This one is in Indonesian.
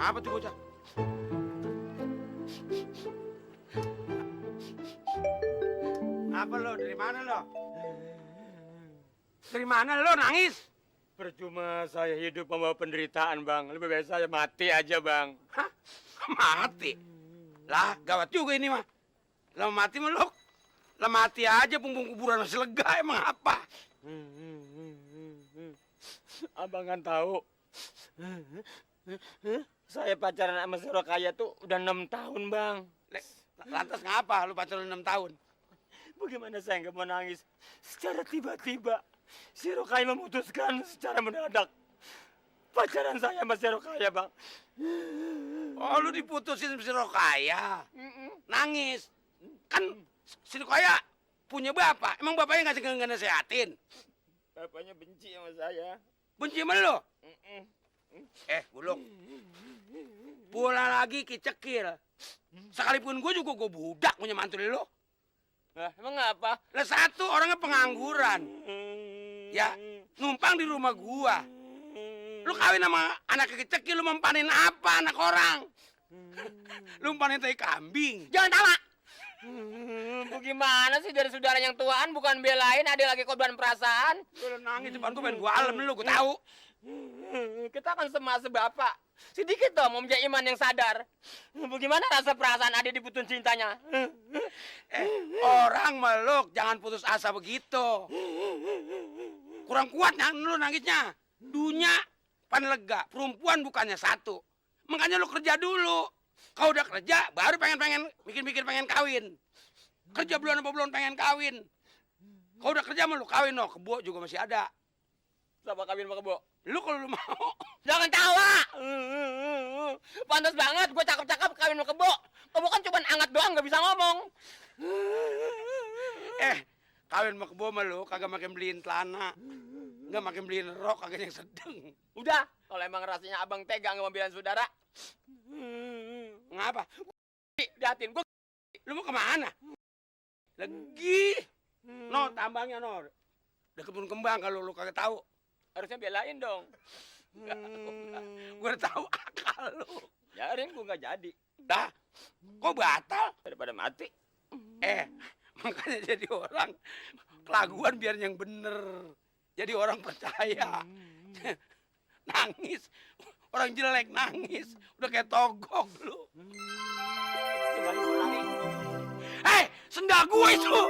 Kenapa tuh bocah? Apa lo? Dari mana lo? Dari mana lo nangis? Percuma saya hidup membawa penderitaan, Bang. Lebih baik saya mati aja, Bang. Hah? Mati? Lah, gawat juga ini mah. Lo mati mah lo. Lah mati aja, punggung kuburan masih lega, emang apa? Abang kan tahu. Saya pacaran sama si Rokaya tuh udah 6 tahun, Bang. Lantas ngapa lu pacaran 6 tahun? Bagaimana saya nggak mau nangis? Secara tiba-tiba, si Rokaya memutuskan secara mendadak pacaran saya sama si Rokaya, Bang. Oh, lu diputusin sama si Rokaya. Nangis. Kan si Rokaya punya bapak. Emang bapaknya nggak nasehatin? Bapaknya benci sama saya. Benci sama lu? Buluk. Pula lagi kicekil. Sekalipun gue juga gue budak punya mantu lu. Nah, emang apa? Lah satu orangnya pengangguran. Ya, numpang di rumah gua. Lu kawin sama anak kecil, lu mempanin apa anak orang? Lu mempanin tai kambing. Jangan tawa. Bagaimana sih dari saudara yang tuaan bukan belain ada lagi korban perasaan? Lu nangis depan gua, pengen gua alem lu, gua tahu. Kita kan sama sebapak. Sedikit dong mau menjadi iman yang sadar. Bagaimana rasa perasaan adik diputus cintanya? Orang meluk, jangan putus asa begitu. Kurang kuat lu nangisnya. Dunya pan lega, perempuan bukannya satu. Makanya lu kerja dulu. Kau udah kerja, baru pengen mikir-mikir pengen kawin. Kerja bulan apa belum pengen kawin. Kau udah kerja mah lu kawin loh, kebo juga masih ada. Sama kawin sama kebo. Lu kalau lu mau. Jangan tawa. Pantas banget gue cakep-cakep kawin sama kebo. Kebo kan cuma angat doang gak bisa ngomong. Kawin sama kebo mah lu kagak makin beliin celana. Nggak makin beliin rok kagak yang sedeng. Udah, kalau emang rasanya abang tega nggak mau bilang saudara. Ngapa? Liatin gue. Lu mau kemana? Lagi. No, tambangnya no. Udah kebun kembang kalau lu kagak tahu. Harusnya belain dong. Gue udah tahu akal lu. Biarin gue nggak jadi. Dah, kok batal? Daripada mati. Makanya jadi orang kelaguan biar yang bener. Jadi orang percaya. Nangis. Orang jelek nangis. Udah kayak togok lu. Sendal gue itu.